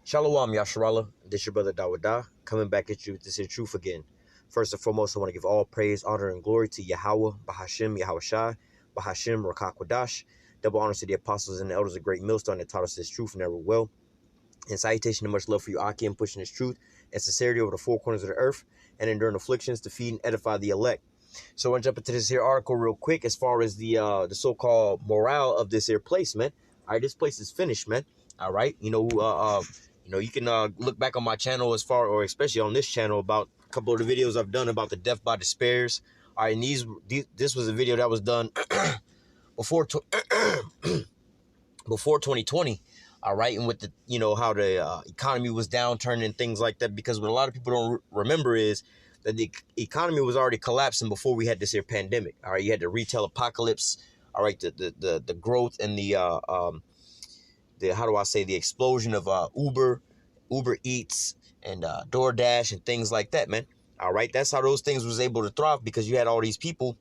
Shalom, Yasharallah. This your brother Dawada, coming back at you with this here truth again. First and foremost, I want to give all praise, honor, and glory to Yahweh, Bahashim, Yahweh Shai, Bahashim, Rakakwadash. Double honors to the apostles and the elders of Great Millstone that taught us this truth and never will. And salutation and much love for you, Akim, pushing this truth and sincerity over the four corners of the earth and enduring afflictions to feed and edify the elect. So I want to jump into this here article real quick as far as the so-called morale of this here place, man. All right, this place is finished, man. All right, you can look back on my channel as far, or especially on this channel, about a couple of the videos I've done about the death by despairs. All right, and this was a video that was done before 2020. All right, and with the how the economy was downturning and things like that, because what a lot of people don't remember is that the economy was already collapsing before we had this here pandemic. All right, you had the retail apocalypse. All right, the growth and the the explosion of Uber Eats and DoorDash and things like that, man. All right, that's how those things was able to thrive, because you had all these people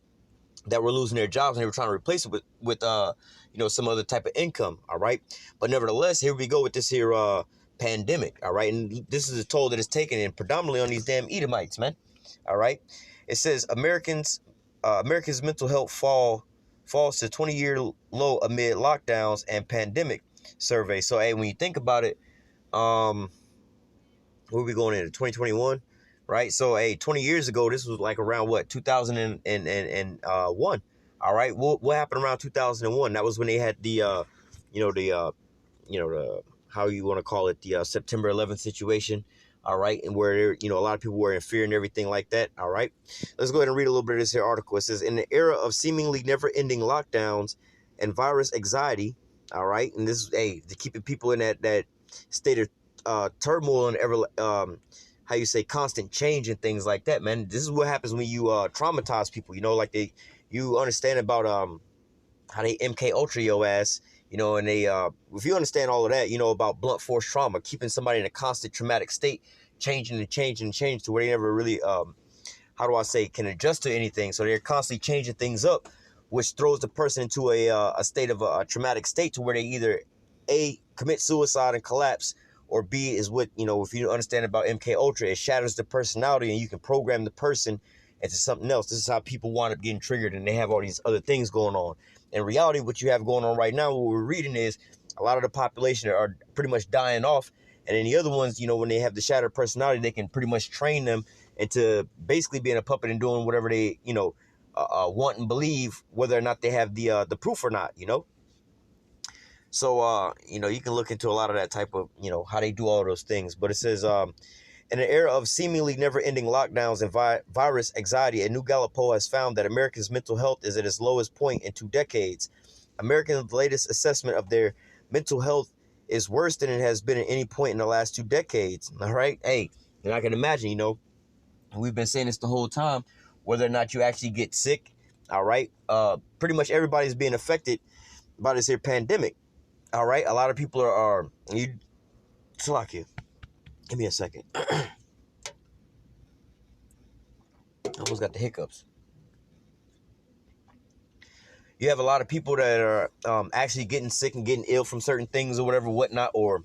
that were losing their jobs and they were trying to replace it with some other type of income. All right, but nevertheless, here we go with this here pandemic. All right, and this is a toll that is taken in predominantly on these damn Edomites, man. All right, it says Americans' mental health falls to 20-year low amid lockdowns and pandemic survey. So hey, when you think about it, where are we going into 2021, right? So hey, 20 years ago, this was like around what, 2001. All right, what happened around 2001? That was when they had the how you want to call it, the September 11th situation. All right, and where a lot of people were in fear and everything like that. All right, let's go ahead and read a little bit of this here article. It says, in the era of seemingly never-ending lockdowns and virus anxiety. All right, and this is to keeping people in that state of turmoil and ever constant change and things like that, man. This is what happens when you traumatize people. You understand about how they MK Ultra your ass, and they if you understand all of that, about blunt force trauma, keeping somebody in a constant traumatic state, changing to where they never really can adjust to anything. So they're constantly changing things up, which throws the person into a state of a traumatic state to where they either A, commit suicide and collapse, or B is what, if you understand about MK Ultra, it shatters the personality and you can program the person into something else. This is how people wind up getting triggered, and they have all these other things going on. In reality, what you have going on right now, what we're reading is a lot of the population are pretty much dying off. And then the other ones, when they have the shattered personality, they can pretty much train them into basically being a puppet and doing whatever they, want and believe, whether or not they have the proof or not, So, you can look into a lot of that type of, how they do all those things. But it says, in an era of seemingly never-ending lockdowns and virus anxiety, a new Gallup poll has found that Americans' mental health is at its lowest point in 2 decades. Americans' latest assessment of their mental health is worse than it has been at any point in the last 2 decades. All right? Hey, and I can imagine, we've been saying this the whole time, whether or not you actually get sick. All right? Pretty much everybody's being affected by this here pandemic. All right? A lot of people are Salakia, give me a second. I almost got the hiccups. You have a lot of people that are actually getting sick and getting ill from certain things or whatever, whatnot, or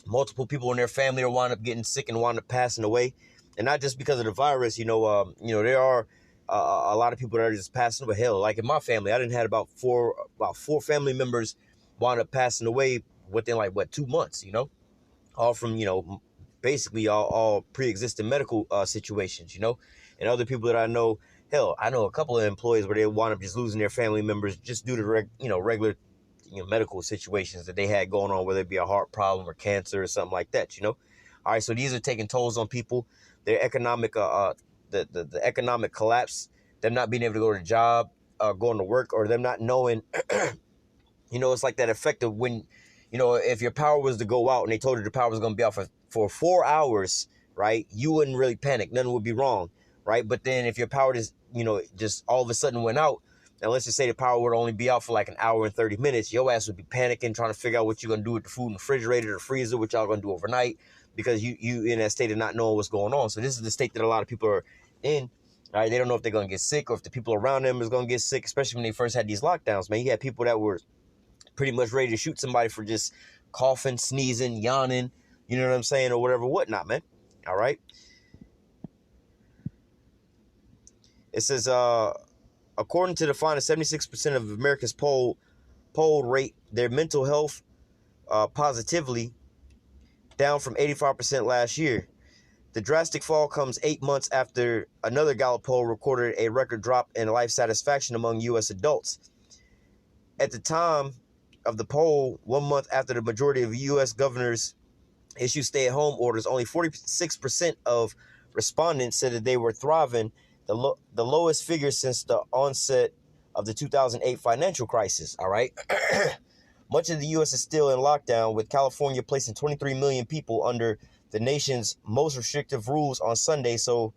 multiple people in their family are wind up getting sick and wind up passing away. And not just because of the virus, there are a lot of people that are just passing away. Hell, like in my family, I didn't had about four family members wind up passing away within 2 months, all from, basically all pre-existing medical situations, and other people that I know. Hell, I know a couple of employees where they wind up just losing their family members just due to regular medical situations that they had going on, whether it be a heart problem or cancer or something like that. All right, so these are taking tolls on people. Their economic the economic collapse, them not being able to go to the job, going to work, or them not knowing. It's like that effect of when, if your power was to go out and they told you the power was going to be out for 4 hours, right, you wouldn't really panic. Nothing would be wrong, right? But then if your power just all of a sudden went out, and let's just say the power would only be out for like an hour and 30 minutes, your ass would be panicking, trying to figure out what you're going to do with the food in the refrigerator, the freezer, what y'all going to do overnight, because you in that state of not knowing what's going on. So this is the state that a lot of people are in. All right, they don't know if they're going to get sick or if the people around them is going to get sick, especially when they first had these lockdowns, man. You had people that were pretty much ready to shoot somebody for just coughing, sneezing, yawning, You know what I'm saying? Or whatever, whatnot, man. All right. It says, according to the findings, 76% of Americans polled rate their mental health positively, down from 85% last year. The drastic fall comes 8 months after another Gallup poll recorded a record drop in life satisfaction among U.S. adults. At the time of the poll, 1 month after the majority of U.S. governors issued stay-at-home orders, only 46% of respondents said that they were thriving, the lowest figure since the onset of the 2008 financial crisis. All right. Much of the U.S. is still in lockdown, with California placing 23 million people under the nation's most restrictive rules on Sunday. So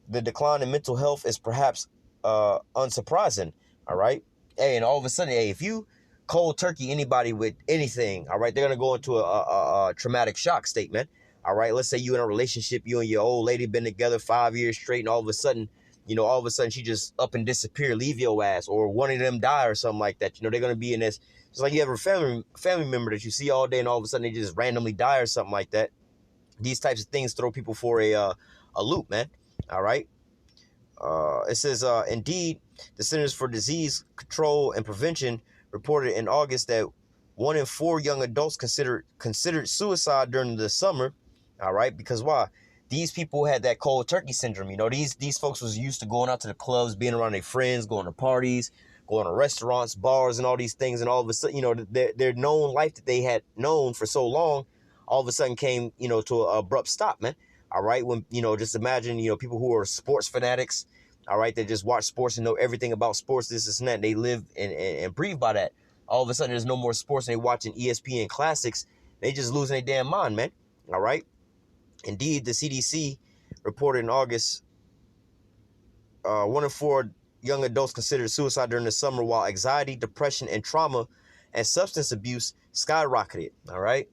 the decline in mental health is perhaps unsurprising. All right. Hey, and all of a sudden, hey, if you cold turkey anybody with anything, all right, they're going to go into a traumatic shock statement. All right. Let's say you in a relationship, you and your old lady been together 5 years straight, and all of a sudden she just up and disappear, leave your ass, or one of them die or something like that. They're going to be in this. It's like you have a family member that you see all day, and all of a sudden they just randomly die or something like that. These types of things throw people for a loop, man. All right. It says, indeed, the Centers for Disease Control and Prevention reported in August that 1 in 4 young adults considered suicide during the summer. All right. Because why? These people had that cold turkey syndrome. These folks was used to going out to the clubs, being around their friends, going to parties, going to restaurants, bars, and all these things. And all of a sudden, their known life that they had known for so long, all of a sudden came, to an abrupt stop, man. All right. When, just imagine, people who are sports fanatics, all right, they just watch sports and know everything about sports, this and that. They live and breathe by that. All of a sudden, there's no more sports, and they watching ESPN classics. They just losing their damn mind, man. All right. Indeed, the CDC reported in August, 1 in 4 young adults considered suicide during the summer, while anxiety, depression, and trauma and substance abuse skyrocketed. All right.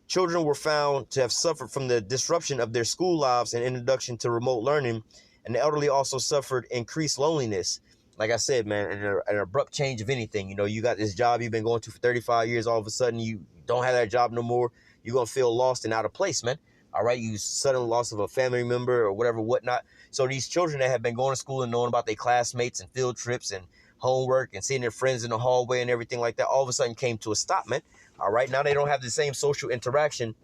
Children were found to have suffered from the disruption of their school lives and introduction to remote learning, and the elderly also suffered increased loneliness. Like I said, man, an abrupt change of anything. You got this job you've been going to for 35 years. All of a sudden, you don't have that job no more. You're going to feel lost and out of place, man. All right, you sudden loss of a family member or whatever, whatnot. So these children that have been going to school and knowing about their classmates and field trips and homework and seeing their friends in the hallway and everything like that, all of a sudden came to a stop, man. All right, now they don't have the same social interaction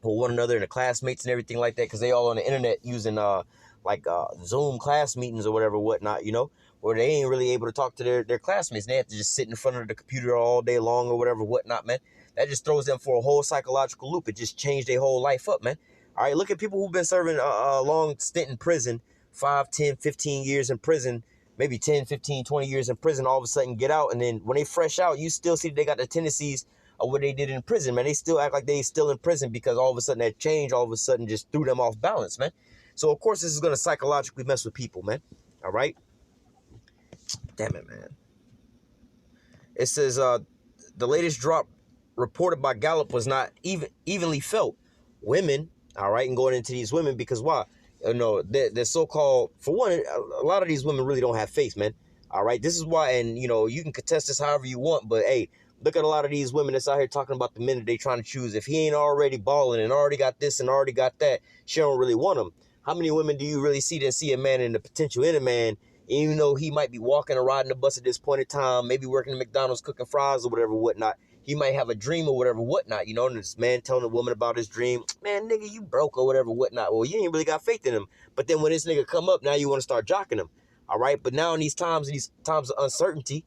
with one another and the classmates and everything like that, because they all on the internet using Zoom class meetings or whatever, whatnot, where they ain't really able to talk to their classmates. They have to just sit in front of the computer all day long or whatever, whatnot, man. That just throws them for a whole psychological loop. It just changed their whole life up, man. All right, look at people who've been serving a long stint in prison, 5, 10, 15 years in prison, maybe 10, 15, 20 years in prison, all of a sudden get out. And then when they fresh out, you still see they got the tendencies of what they did in prison, man. They still act like they still in prison because all of a sudden that change all of a sudden just threw them off balance, man. So, of course, this is going to psychologically mess with people, man. All right? Damn it, man. It says the latest drop reported by Gallup was not evenly felt. Women, all right, and going into these women, because why? They're so-called, for one, a lot of these women really don't have faith, man. All right? This is why, and, you can contest this however you want, but, hey, look at a lot of these women that's out here talking about the men that they trying to choose. If he ain't already balling and already got this and already got that, she don't really want him. How many women do you really see that see a man and the potential in a man, even though he might be walking or riding the bus at this point in time, maybe working at McDonald's cooking fries or whatever, whatnot. He might have a dream or whatever, whatnot, and this man telling a woman about his dream, man, nigga, you broke or whatever, whatnot. Well, you ain't really got faith in him. But then when this nigga come up, now you want to start jocking him. All right. But now in these times of uncertainty,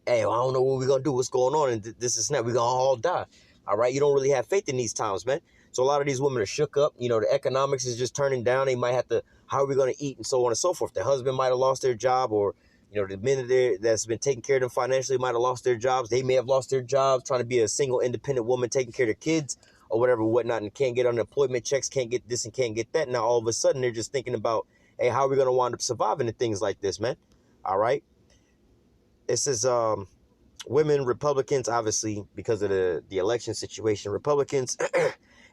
hey, I don't know what we're going to do, what's going on, and this is that, we're going to all die. All right. You don't really have faith in these times, man. So a lot of these women are shook up. The economics is just turning down. They might have to, how are we going to eat, and so on and so forth. Their husband might have lost their job, or, the men that's been taking care of them financially might have lost their jobs. They may have lost their jobs trying to be a single independent woman taking care of their kids or whatever, whatnot, and can't get unemployment checks, can't get this and can't get that. Now, all of a sudden, they're just thinking about, hey, how are we going to wind up surviving and things like this, man? All right. It says women, Republicans, obviously, because of the election situation, Republicans,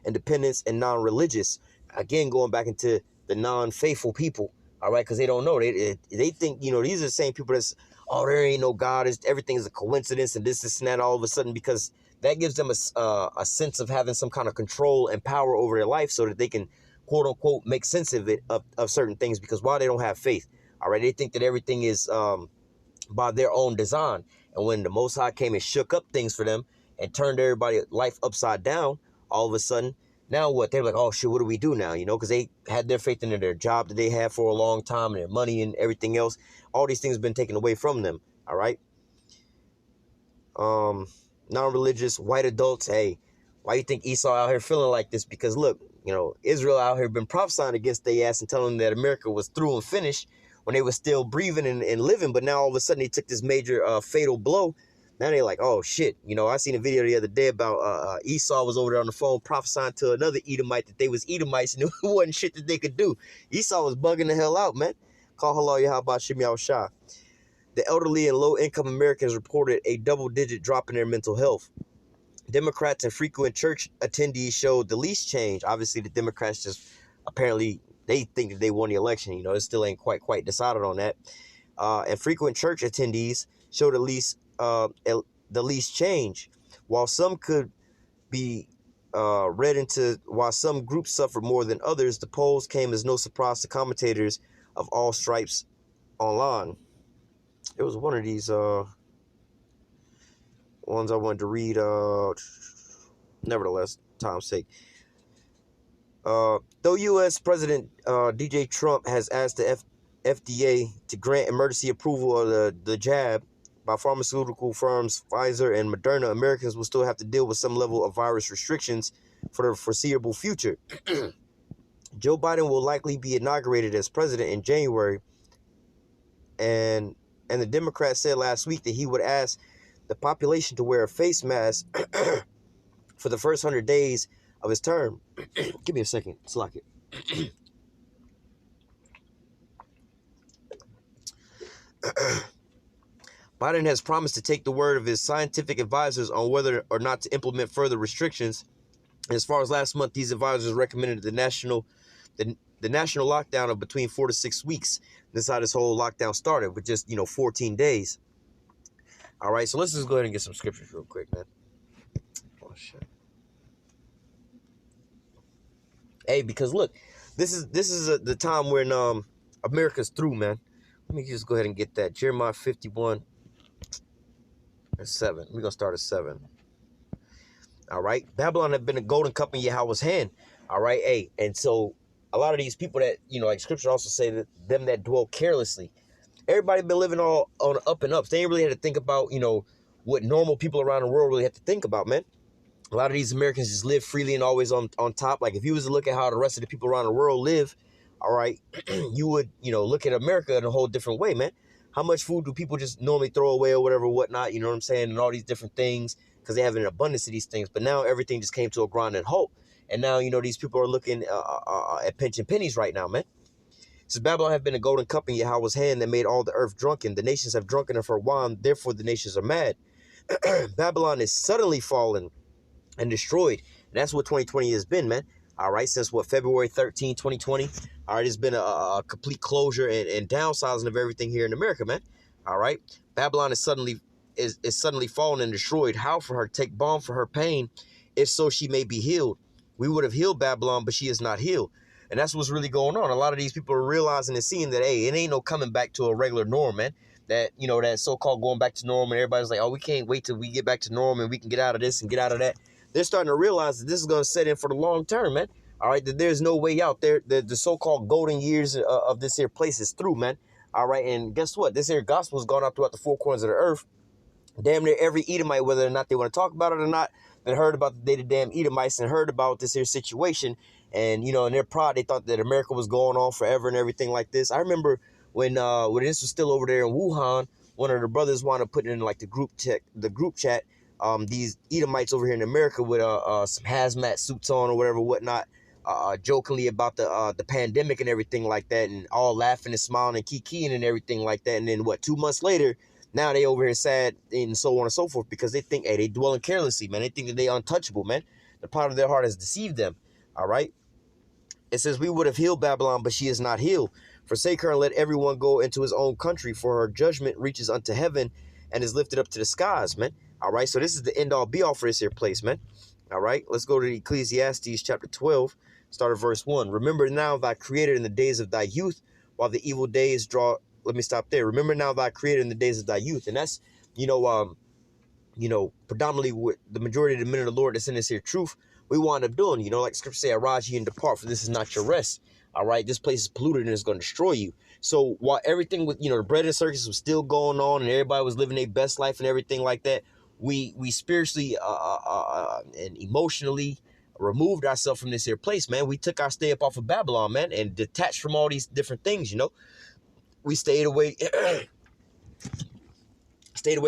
independents, and non-religious, again, going back into the non-faithful people, all right, because they don't know. They think, these are the same people that's, oh, there ain't no God, everything is a coincidence and this and that, all of a sudden, because that gives them a sense of having some kind of control and power over their life so that they can, quote unquote, make sense of it, of certain things, because while they don't have faith, all right, they think that everything is by their own design. And when the Most High came and shook up things for them and turned everybody's life upside down, all of a sudden, now what? They're like, oh shit, what do we do now? You know, because they had their faith in their job that they had for a long time, and their money and everything else. All these things have been taken away from them. All right. Non-religious white adults, hey, why you think Esau out here feeling like this? Because look, you know, Israel out here been prophesying against their ass and telling them that America was through and finished when they were still breathing and living. But now all of a sudden they took this major fatal blow. Now they're like, oh shit. You know, I seen a video the other day about Esau was over there on the phone prophesying to another Edomite that they was Edomites and it wasn't shit that they could do. Esau was bugging the hell out, man. Call halal Yahweh Shimi Al Shah. The elderly and low-income Americans reported a double-digit drop in their mental health. Democrats and frequent church attendees showed the least change. Obviously, the Democrats just apparently they think that they won the election. You know, it still ain't quite decided on that. And frequent church attendees showed the least change. While some could be while some groups suffered more than others, the polls came as no surprise to commentators of all stripes online. It was one of these ones I wanted to read. Nevertheless, time's sake. Though U.S. President DJ Trump has asked the FDA to grant emergency approval of the jab by pharmaceutical firms Pfizer and Moderna, Americans will still have to deal with some level of virus restrictions for the foreseeable future. Joe Biden will likely be inaugurated as president in January, and the Democrats said last week that he would ask the population to wear a face mask for the first 100 days of his term. Give me a second. Slack it. Biden has promised to take the word of his scientific advisors on whether or not to implement further restrictions. And as far as last month, these advisors recommended the national lockdown of between 4 to 6 weeks. This is how this whole lockdown started, with just, 14 days. All right, so let's just go ahead and get some scriptures real quick, man. Oh, shit. Hey, because look, this is the time when America's through, man. Let me just go ahead and get that. Jeremiah 51 and 7. We're going to start at 7. All right. Babylon had been a golden cup in Yahweh's hand. All right. Hey, and so a lot of these people that, like scripture also say that them that dwell carelessly, everybody been living all on up and ups. They ain't really had to think about, what normal people around the world really have to think about, man. A lot of these Americans just live freely and always on top. Like if you was to look at how the rest of the people around the world live, all right, you would, look at America in a whole different way, man. How much food do people just normally throw away or whatever, whatnot, you know what I'm saying? And all these different things because they have an abundance of these things. But now everything just came to a grinding halt. And now, these people are looking at pinching pennies right now, man. Since Babylon have been a golden cup in Yahweh's hand that made all the earth drunken, the nations have drunken of her wine, therefore the nations are mad. Babylon is suddenly fallen and destroyed. And that's what 2020 has been, man. All right, since February 13, 2020. All right, it's been a complete closure and downsizing of everything here in America, man. All right, Babylon is suddenly fallen and destroyed. How for her? Take balm for her pain, if so she may be healed. We would have healed Babylon, but she is not healed. And that's what's really going on. A lot of these people are realizing and seeing that, hey, it ain't no coming back to a regular norm, man. That, that so-called going back to norm, and everybody's like, oh, we can't wait till we get back to norm and we can get out of this and get out of that. They're starting to realize that this is going to set in for the long term, man. All right, that there's no way out there. The so-called golden years of this here place is through, man. All right, and guess what? This here gospel has gone out throughout the four corners of the earth. Damn near every Edomite, whether or not they want to talk about it or not, and heard about the damn Edomites and heard about this here situation. And, in their pride, they thought that America was going on forever and everything like this. I remember when this was still over there in Wuhan, one of the brothers wanted to put in like the group chat, these Edomites over here in America with some hazmat suits on or whatever, whatnot, jokingly about the pandemic and everything like that, and all laughing and smiling and kikiing and everything like that. And then 2 months later, now they over here sad and so on and so forth because they think, hey, they dwelling carelessly, man. They think that they untouchable, man. The part of their heart has deceived them. All right. It says, we would have healed Babylon, but she is not healed. Forsake her and let everyone go into his own country, for her judgment reaches unto heaven and is lifted up to the skies, man. All right, so this is the end all be all for this here place, man. All right, let's go to Ecclesiastes chapter 12, start at verse 1. Remember now thy creator in the days of thy youth, while the evil days draw. Let me stop there. Remember now thy creator in the days of thy youth. And that's, predominantly what the majority of the men of the Lord that's in this here truth, we wind up doing, like scripture say, arise ye and depart, for this is not your rest. All right, this place is polluted and it's going to destroy you. So while everything with, the bread and circus was still going on and everybody was living their best life and everything like that, we spiritually and emotionally removed ourselves from this here place, man. We took our stay up off of Babylon, man, and detached from all these different things, We stayed away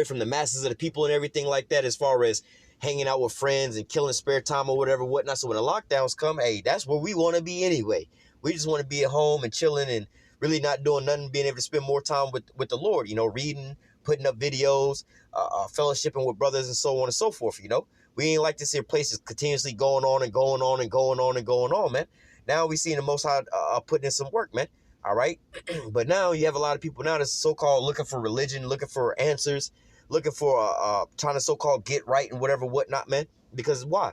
from the masses of the people and everything like that, as far as hanging out with friends and killing spare time or whatever, whatnot. So when the lockdowns come, hey, that's where we want to be anyway. We just want to be at home and chilling and really not doing nothing, being able to spend more time with the Lord, reading, putting up videos, fellowshipping with brothers and so on and so forth, We ain't like this here place is continuously going on and going on and going on and going on, man. Now we seeing the Most High putting in some work, man. All right. But now you have a lot of people now that's so-called looking for religion, looking for answers, looking for trying to so-called get right and whatever, whatnot, man. Because why?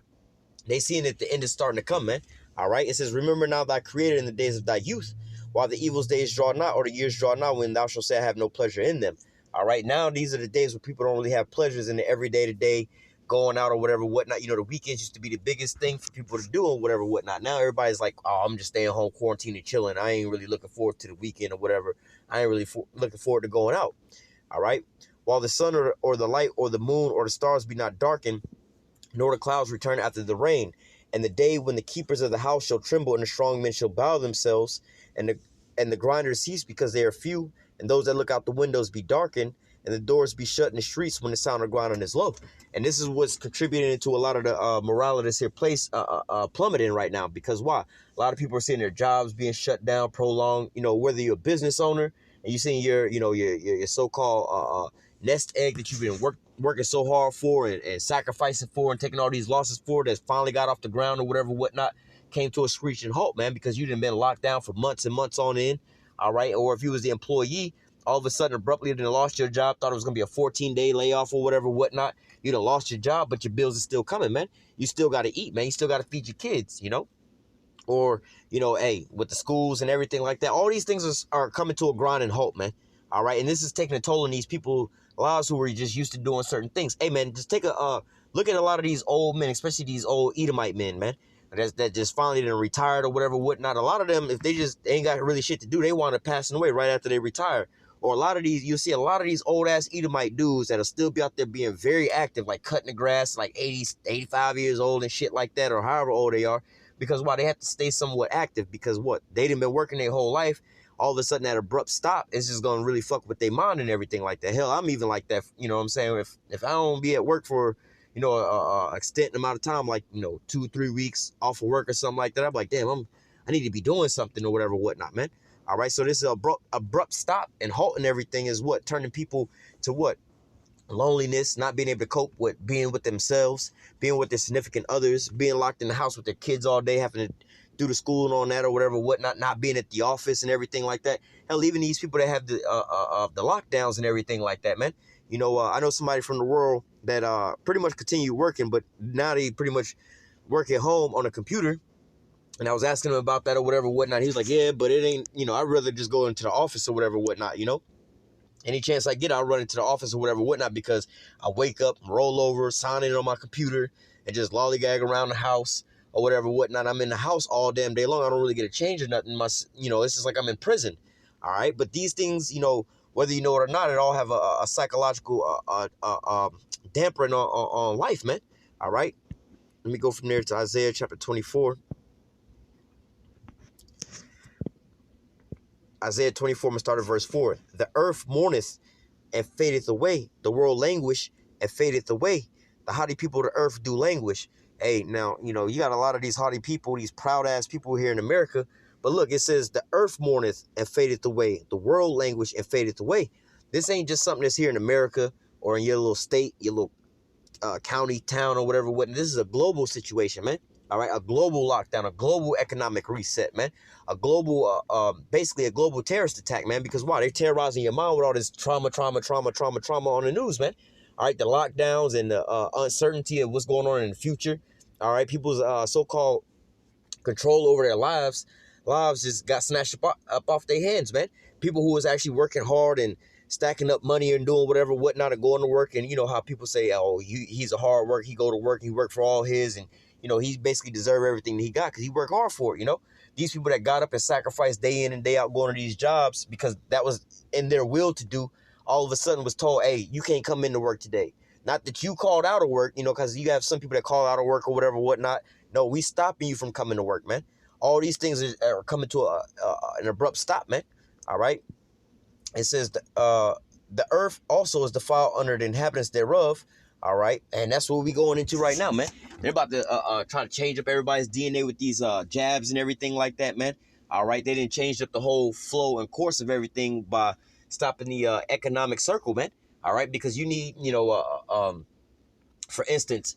They seeing that the end is starting to come, man. All right. It says, remember now thy creator in the days of thy youth, while the evil's days draw not, or the years draw not, when thou shalt say, I have no pleasure in them. All right. Now these are the days where people don't really have pleasures in the everyday to day going out or whatever, whatnot. The weekends used to be the biggest thing for people to do or whatever, whatnot. Now everybody's like, oh, I'm just staying home, quarantined and chilling. I ain't really looking forward to the weekend or whatever. I ain't really looking forward to going out. All right. While the sun or the light or the moon or the stars be not darkened, nor the clouds return after the rain, and the day when the keepers of the house shall tremble, and the strong men shall bow themselves, and the grinders cease because they are few, and those that look out the windows be darkened, and the doors be shut in the streets when the sound of grinding is low. And this is what's contributing to a lot of the morale of this here place plummeting right now. Because why? A lot of people are seeing their jobs being shut down, prolonged. Whether you're a business owner and you're seeing your so-called nest egg that you've been working so hard for and sacrificing for and taking all these losses for, that's finally got off the ground or whatever, whatnot, came to a screeching halt, man, because you done been locked down for months and months on end. All right. Or if you was the employee, all of a sudden abruptly you done lost your job, thought it was going to be a 14-day layoff or whatever, whatnot. You done lost your job, but your bills are still coming, man. You still got to eat, man. You still got to feed your kids, or, hey, with the schools and everything like that, all these things are coming to a grinding halt, man. All right. And this is taking a toll on these people, lives who were just used to doing certain things. Hey, man, just take a look at a lot of these old men, especially these old Edomite men, man, that just finally done retired or whatever, whatnot. A lot of them, if they just ain't got really shit to do, they wind up passing away right after they retire. Or a lot of these, you'll see a lot of these old ass Edomite dudes that'll still be out there being very active, like cutting the grass, like 80, 85 years old and shit like that, or however old they are. Because why? They have to stay somewhat active, because what? They done been working their whole life. All of a sudden that abrupt stop is just going to really fuck with their mind and everything like that. Hell, I'm even like that. You know what I'm saying? If I don't be at work for, a extended amount of time, like, 2-3 weeks off of work or something like that, I'm like, damn, I need to be doing something or whatever, whatnot, man. All right. So this abrupt stop and halt and everything is what? Turning people to what? Loneliness, not being able to cope with being with themselves, being with their significant others, being locked in the house with their kids all day, having to do the school and all that or whatever, whatnot, not being at the office and everything like that. Hell, even these people that have the lockdowns and everything like that, man. I know somebody from the world that pretty much continue working, but now they pretty much work at home on a computer. And I was asking him about that or whatever, whatnot. He was like, yeah, but it ain't, I'd rather just go into the office or whatever, whatnot, Any chance I get, I'll run into the office or whatever, whatnot, because I wake up, roll over, sign in on my computer, and just lollygag around the house or whatever, whatnot. I'm in the house all damn day long. I don't really get a change or nothing. It's just like I'm in prison. All right. But these things, whether you know it or not, it all have a psychological dampening on life, man. All right. Let me go from there to Isaiah chapter 24. Isaiah 24, I'm going to start at verse 4. The earth mourneth and fadeth away. The world languish and fadeth away. The haughty people of the earth do languish. Hey, now, you got a lot of these haughty people, these proud-ass people here in America. But look, it says, the earth mourneth and fadeth away. The world languish and fadeth away. This ain't just something that's here in America or in your little state, your little county, town, or whatever. This is a global situation, man. All right, a global lockdown, a global economic reset, man. A global, basically a global terrorist attack, man. Because why? They're terrorizing your mind with all this trauma on the news, man. All right, the lockdowns and the uncertainty of what's going on in the future. All right, people's so-called control over their lives just got snatched up off their hands, man. People who was actually working hard and stacking up money and doing whatever, whatnot, and going to work. And you know how people say, oh, he's a hard worker. He go to work, he worked for all his, and you know, he basically deserved everything that he got because he worked hard for it, you know? These people that got up and sacrificed day in and day out going to these jobs because that was in their will to do, all of a sudden was told, hey, you can't come into work today. Not that you called out of work, you know, because you have some people that call out of work or whatever, whatnot. No, we stopping you from coming to work, man. All these things are coming to an abrupt stop, man. All right. It says the earth also is defiled under the inhabitants thereof. All right, and that's what we going into right now, man. They're about to try to change up everybody's DNA with these jabs and everything like that, man. All right, they didn't change up the whole flow and course of everything by stopping the economic circle, man. All right, because you need, you know, for instance,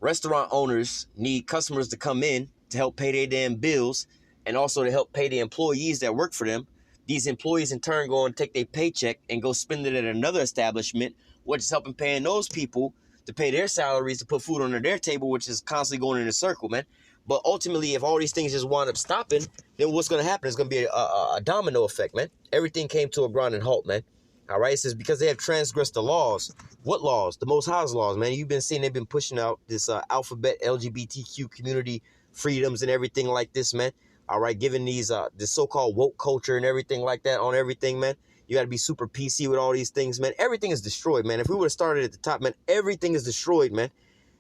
restaurant owners need customers to come in to help pay their damn bills and also to help pay the employees that work for them. These employees in turn go and take their paycheck and go spend it at another establishment, which is helping paying those people to pay their salaries to put food on their table, which is constantly going in a circle, man. But ultimately, if all these things just wind up stopping, then what's going to happen is going to be a domino effect, man. Everything came to a grinding halt, man. All right, it says because they have transgressed the laws. What laws? The Most High's laws, man. You've been seeing they've been pushing out this alphabet LGBTQ community freedoms and everything like this, man. All right, giving these this so-called woke culture and everything like that on everything, man. You got to be super PC with all these things, man. Everything is destroyed, man. If we would have started at the top, man, everything is destroyed, man.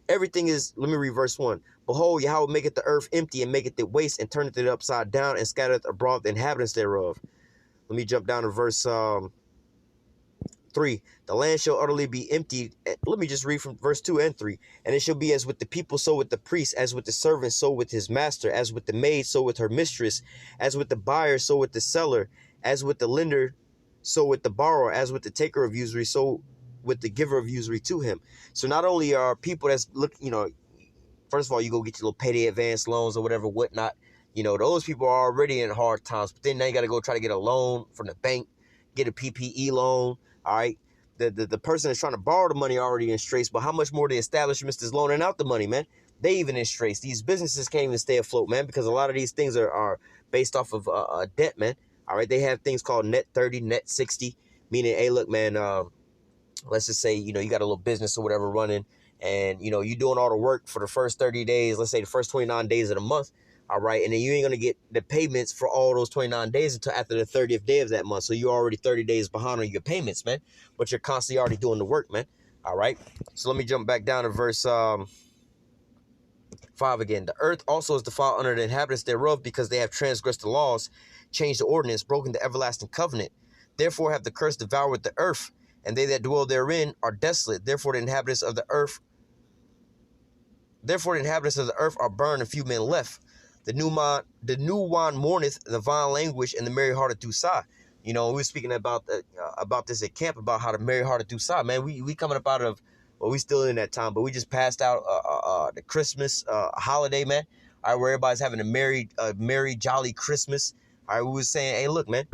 Everything is, let me read verse 1. Behold, Yahweh maketh the earth empty and maketh it waste and turneth it upside down and scattereth abroad the inhabitants thereof. Let me jump down to verse 3. The land shall utterly be emptied. Let me just read from verse 2 and 3. And it shall be as with the people, so with the priest, as with the servant, so with his master, as with the maid, so with her mistress, as with the buyer, so with the seller, as with the lender, so with the borrower, as with the taker of usury, so with the giver of usury to him. So not only are people that's looking, you know, first of all, you go get your little payday advance loans or whatever, whatnot. You know, those people are already in hard times, but then now you got to go try to get a loan from the bank, get a PPE loan. All right. The person that's trying to borrow the money already in straits, but how much more the establishments is loaning out the money, man? They even in straits. These businesses can't even stay afloat, man, because a lot of these things are based off of debt, man. All right. They have things called net 30, net 60, meaning, hey, look, man, let's just say, you know, you got a little business or whatever running and, you know, you're doing all the work for the first 30 days, let's say the first 29 days of the month. All right. And then you ain't going to get the payments for all those 29 days until after the 30th day of that month. So you're already 30 days behind on your payments, man. But you're constantly already doing the work, man. All right. So let me jump back down to verse 5 again. The earth also is defiled under the inhabitants thereof because they have transgressed the laws, changed the ordinance, broken the everlasting covenant. Therefore have the curse devoured the earth, and they that dwell therein are desolate. Therefore the inhabitants of the earth are burned, and few men left. The new wine mourneth, the vine languish, and the merry hearted do sigh. You know, we were speaking about this at camp, about how the merry hearted do sigh. Man, we coming up out of, well, we still in that time, but we just passed out the Christmas holiday, man. All right, where everybody's having a merry, jolly Christmas. All right, we was saying, hey, look, man,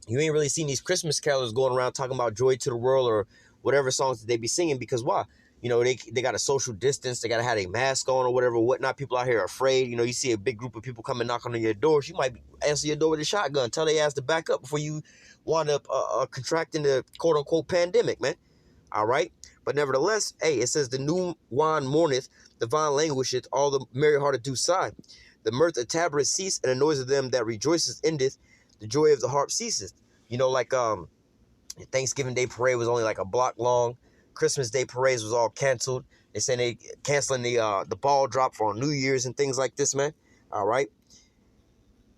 you ain't really seen these Christmas carolers going around talking about joy to the world or whatever songs that they be singing, because why? You know, they got a social distance. They got to have a mask on or whatever, whatnot. People out here are afraid. You know, you see a big group of people coming knocking on your doors. You might answer your door with a shotgun. Tell their ass to back up before you wind up contracting the quote-unquote pandemic, man. All right? But nevertheless, hey, it says the new wine mourneth, the vine languisheth, all the merry-hearted do sigh. The mirth of tabrets cease, and the noise of them that rejoiceth endeth. The joy of the harp ceaseth. You know, like Thanksgiving Day parade was only like a block long. Christmas Day parades was all canceled. They saying they canceling the ball drop for New Year's and things like this, man. All right.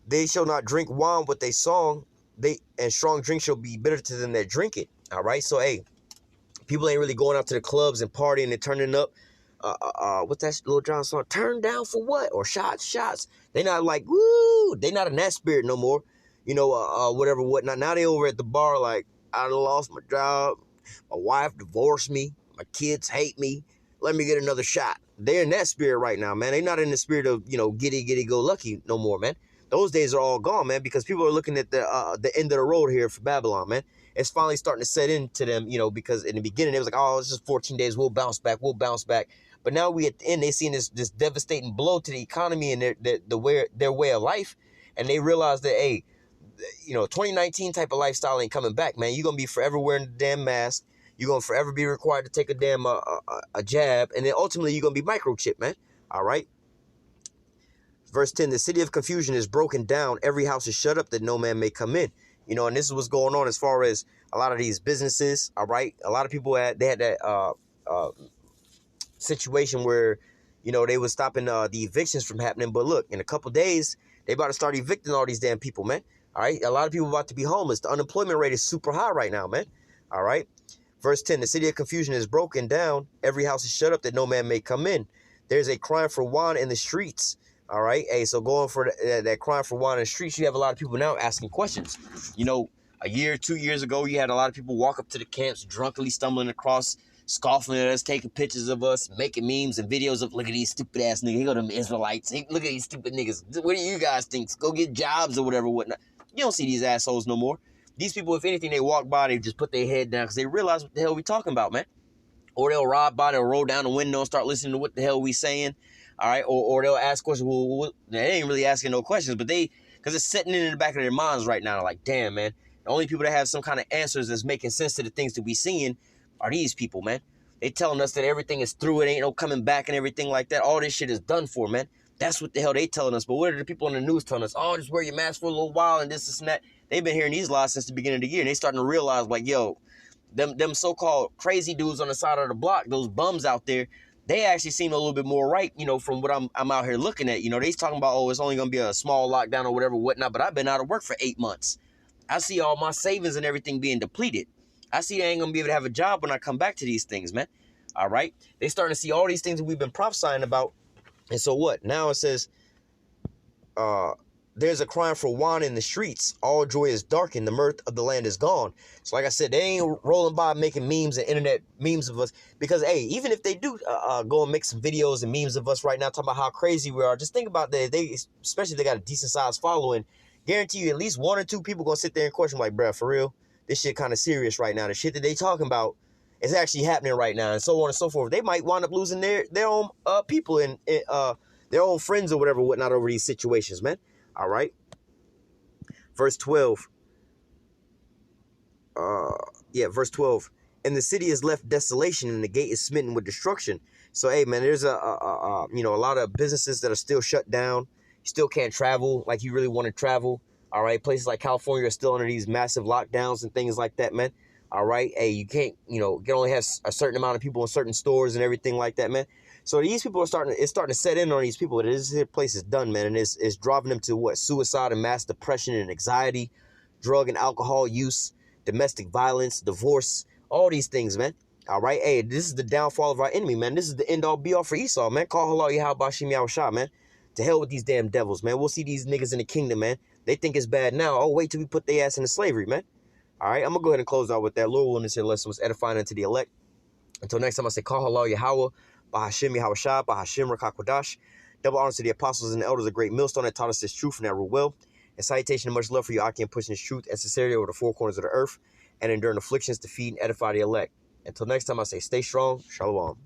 They shall not drink wine with a song. And strong drink shall be bitter to them that drink it. All right. So, hey, people ain't really going out to the clubs and partying and turning up. What's that Lil Jon song? Turn down for what? Or shots. They not like, woo. They not in that spirit no more. You know, whatever, whatnot. Now they over at the bar like, I done lost my job. My wife divorced me. My kids hate me. Let me get another shot. They're in that spirit right now, man. They're not in the spirit of, you know, giddy, go lucky no more, man. Those days are all gone, man, because people are looking at the end of the road here for Babylon, man. it's finally starting to set into them, because in the beginning it was like, oh, it's just 14 days, we'll bounce back. But now we at the end, they seeing this devastating blow to the economy and their way of life, and they realize that, hey, 2019 type of lifestyle ain't coming back, man. You're gonna be forever wearing the damn mask. You're gonna forever be required to take a damn a jab, and then ultimately you're gonna be microchipped, man. All right. Verse 10, the city of confusion is broken down. Every house is shut up that no man may come in. And this is what's going on as far as a lot of these businesses. All right. A lot of people had that situation where, they was stopping the evictions from happening. But look, in a couple days, they about to start evicting all these damn people, man. All right. A lot of people about to be homeless. The unemployment rate is super high right now, man. All right. Verse 10, the city of confusion is broken down. Every house is shut up that no man may come in. There's a crying for wine in the streets. All right. Hey, so going for that crying for wine in the streets, you have a lot of people now asking questions. A year, 2 years ago, you had a lot of people walk up to the camps, drunkenly stumbling across, scoffing at us, taking pictures of us, making memes and videos of, look at these stupid ass niggas. Here go them Israelites. Hey, look at these stupid niggas. What do you guys think? Go get jobs or whatever, whatnot. You don't see these assholes no more. These people, if anything, they walk by, they just put their head down because they realize what the hell we talking about, man. Or they'll ride by, they'll roll down the window and start listening to what the hell we saying. All right, or they'll ask questions. Well, they ain't really asking no questions, but because it's sitting in the back of their minds right now. They're like, damn, man, the only people that have some kind of answers that's making sense to the things that we seeing are these people, man. They telling us that everything is through, it ain't no coming back and everything like that. All this shit is done for, man. That's what the hell they telling us. But what are the people on the news telling us? Oh, just wear your mask for a little while and this and that. They've been hearing these lies since the beginning of the year, and they starting to realize, like, yo, them so-called crazy dudes on the side of the block, those bums out there, they actually seem a little bit more right, from what I'm out here looking at. They talking about, oh, it's only going to be a small lockdown or whatever, whatnot. But I've been out of work for 8 months. I see all my savings and everything being depleted. I see I ain't going to be able to have a job when I come back to these things, man. All right. They starting to see all these things that we've been prophesying about. And so what? Now it says, there's a crying for wine in the streets. All joy is darkened. The mirth of the land is gone. So like I said, they ain't rolling by making memes and internet memes of us. Because, hey, even if they do go and make some videos and memes of us right now, talking about how crazy we are, just think about that. Especially if they got a decent sized following, guarantee you at least 1 or 2 people going to sit there and question, like, bruh, for real, this shit kind of serious right now. The shit that they talking about is actually happening right now, and so on and so forth. They might wind up losing their own people and their own friends or whatever, whatnot, over these situations, man. All right. Verse 12. Verse 12. And the city is left desolation, and the gate is smitten with destruction. So, hey, man, there's a lot of businesses that are still shut down. You still can't travel like you really want to travel. All right. Places like California are still under these massive lockdowns and things like that, man. All right. Hey, you can't, you can only have a certain amount of people in certain stores and everything like that, man. So these people it's starting to set in on these people. This place is done, man. And it's driving them to what? Suicide and mass depression and anxiety, drug and alcohol use, domestic violence, divorce, all these things, man. All right. Hey, this is the downfall of our enemy, man. This is the end all be all for Esau, man. Call haughty, haughty, haughty, man. To hell with these damn devils, man. We'll see these niggas in the kingdom, man. They think it's bad now. Oh, wait till we put their ass into slavery, man. All right. I'm going to go ahead and close out with that. Lord willing, this here lesson was edifying unto the elect. Until next time, I say, call haughty, Yahweh. Bahashim Yahushua, Bahashim Rakakwadash. Double honors to the apostles and the elders, a great millstone that taught us this truth and that rule well. And salutation and much love for you, Aki, and pushing this truth and sincerity over the 4 corners of the earth and enduring afflictions to feed and edify the elect. Until next time, I say stay strong. Shalom.